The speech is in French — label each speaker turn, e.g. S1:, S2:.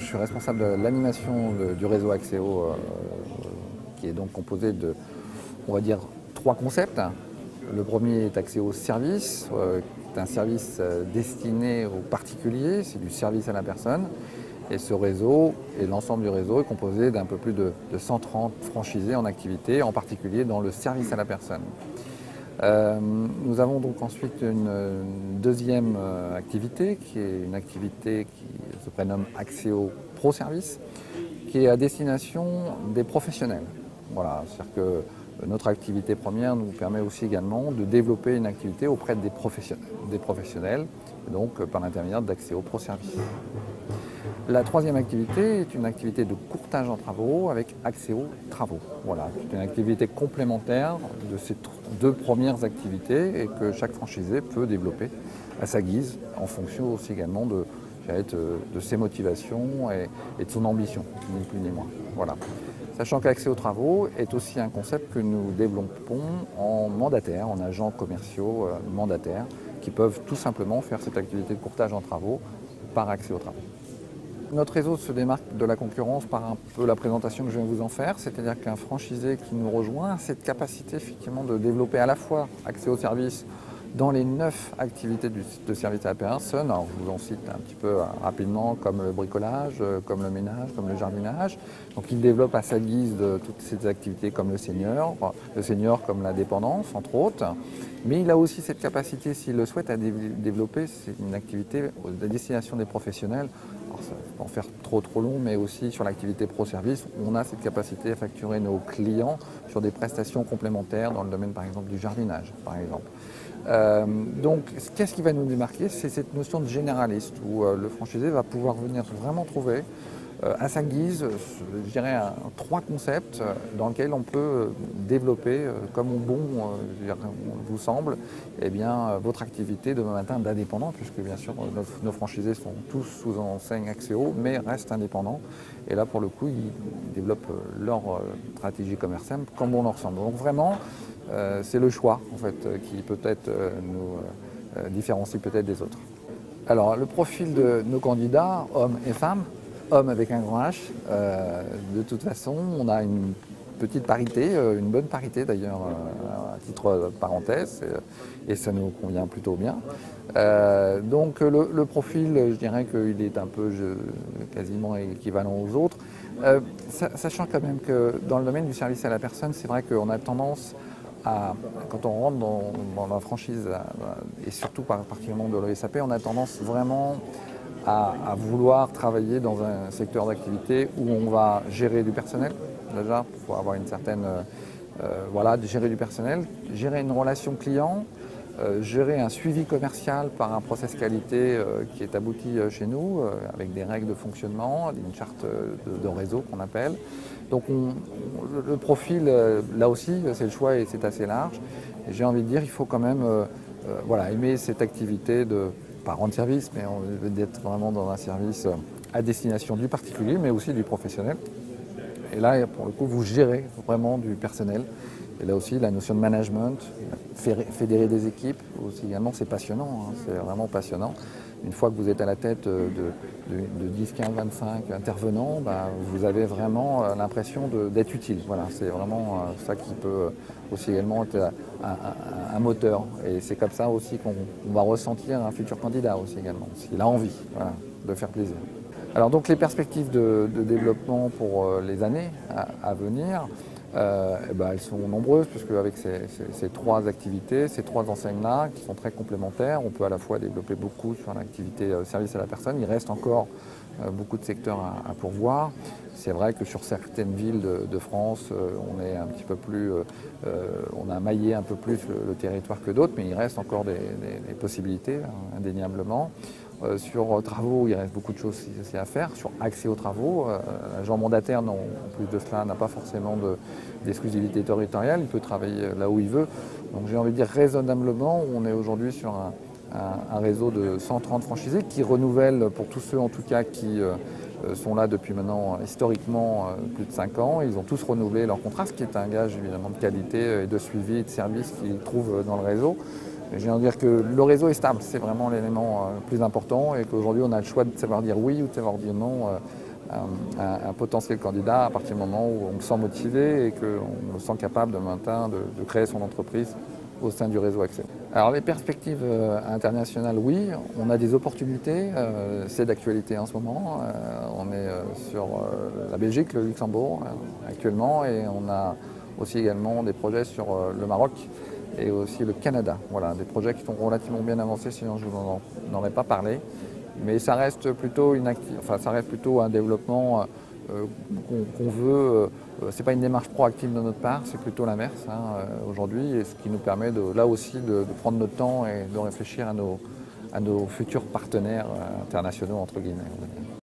S1: Je suis responsable de l'animation du réseau Axéo, qui est donc composé de, on va dire, trois concepts. Le premier est Axéo Service, qui est un service destiné aux particuliers, c'est du service à la personne. Et ce réseau, et l'ensemble du réseau, est composé d'un peu plus de 130 franchisés en activité, en particulier dans le service à la personne. Nous avons donc ensuite une deuxième activité, qui est une activité qui se prénomme Axéo Pro Service, qui est à destination des professionnels. Voilà, c'est-à-dire que notre activité première nous permet aussi également de développer une activité auprès des professionnels, donc par l'intermédiaire d'Axéo Pro Service. La troisième activité est une activité de courtage en travaux avec Axéo Travaux. Voilà, c'est une activité complémentaire de ces deux premières activités et que chaque franchisé peut développer à sa guise en fonction aussi également de ses motivations et de son ambition, ni plus ni moins. Voilà. Sachant qu'Axéo Travaux est aussi un concept que nous développons en mandataires, en agents commerciaux mandataires, qui peuvent tout simplement faire cette activité de courtage en travaux par Axéo Travaux. Notre réseau se démarque de la concurrence par un peu la présentation que je viens de vous en faire, c'est-à-dire qu'un franchisé qui nous rejoint a cette capacité effectivement de développer à la fois accès au service dans les 9 activités de service à la personne. Alors, je vous en cite un petit peu rapidement, comme le bricolage, comme le ménage, comme le jardinage. Donc il développe à sa guise de toutes ces activités comme le senior comme la dépendance, entre autres. Mais il a aussi cette capacité, s'il le souhaite, à développer une activité à destination des professionnels. Alors, ça ne peut en faire trop long, mais aussi sur l'activité pro-service, on a cette capacité à facturer nos clients sur des prestations complémentaires dans le domaine, par exemple, du jardinage, par exemple. Donc, qu'est-ce qui va nous démarquer? C'est cette notion de généraliste, où le franchisé va pouvoir venir vraiment trouver à sa guise, je dirais, trois concepts dans lesquels on peut développer, comme bon vous semble, eh bien, votre activité demain matin d'indépendant, puisque bien sûr nos franchisés sont tous sous enseigne Axéo, mais restent indépendants. Et là, pour le coup, ils développent leur stratégie commerciale comme bon leur semble. Donc vraiment, c'est le choix en fait, qui peut-être nous différencie peut-être des autres. Alors, le profil de nos candidats, hommes et femmes, hommes avec un grand H, de toute façon, on a une petite parité, une bonne parité d'ailleurs, à titre parenthèse, et ça nous convient plutôt bien. Donc le profil, je dirais qu'il est un peu quasiment équivalent aux autres, sachant quand même que dans le domaine du service à la personne, c'est vrai qu'on a tendance quand on rentre dans la franchise, et surtout particulièrement de l'ESAP, on a tendance vraiment à vouloir travailler dans un secteur d'activité où on va gérer du personnel, déjà, pour avoir une certaine... gérer du personnel, gérer une relation client, gérer un suivi commercial par un process qualité qui est abouti chez nous, avec des règles de fonctionnement, une charte de réseau qu'on appelle. Donc le profil, là aussi, c'est le choix et c'est assez large. Et j'ai envie de dire, il faut quand même aimer cette activité de, pas rendre service, mais d'être vraiment dans un service à destination du particulier, mais aussi du professionnel. Et là, pour le coup, vous gérez vraiment du personnel. Et là aussi, la notion de management, fédérer des équipes, aussi également, c'est passionnant, hein, c'est vraiment passionnant. Une fois que vous êtes à la tête de 10, 15, 25 intervenants, vous avez vraiment l'impression d'être utile. Voilà, c'est vraiment ça qui peut aussi également être un moteur. Et c'est comme ça aussi qu'on va ressentir un futur candidat aussi également, s'il a envie de faire plaisir. Alors donc les perspectives de développement pour les années à venir, elles sont nombreuses, puisque avec ces trois activités, ces trois enseignes-là, qui sont très complémentaires, on peut à la fois développer beaucoup sur l'activité service à la personne. Il reste encore beaucoup de secteurs à pourvoir. C'est vrai que sur certaines villes de France, on est un petit peu plus, on a maillé un peu plus le territoire que d'autres, mais il reste encore des possibilités, indéniablement. Sur travaux, il reste beaucoup de choses aussi à faire. Sur accès aux travaux, l'agent mandataire, en plus de cela, n'a pas forcément d'exclusivité territoriale. Il peut travailler là où il veut. Donc j'ai envie de dire raisonnablement, on est aujourd'hui sur un réseau de 130 franchisés qui renouvellent, pour tous ceux en tout cas qui sont là depuis maintenant historiquement plus de 5 ans. Ils ont tous renouvelé leur contrat, ce qui est un gage évidemment de qualité et de suivi et de service qu'ils trouvent dans le réseau. J'ai envie de dire que le réseau est stable, c'est vraiment l'élément le plus important, et qu'aujourd'hui on a le choix de savoir dire oui ou de savoir dire non un potentiel candidat à partir du moment où on le sent motivé et qu'on le sent capable de maintenir, de créer son entreprise au sein du réseau Acceo. Alors les perspectives internationales, oui, on a des opportunités, c'est d'actualité en ce moment. On est sur la Belgique, le Luxembourg actuellement, et on a aussi également des projets sur le Maroc et aussi le Canada. Voilà, des projets qui sont relativement bien avancés, sinon je vous en aurais pas parlé. Mais ça reste plutôt un développement qu'on veut. C'est pas une démarche proactive de notre part, c'est plutôt l'inverse aujourd'hui, et ce qui nous permet là aussi de prendre notre temps et de réfléchir à nos futurs partenaires internationaux entre guillemets.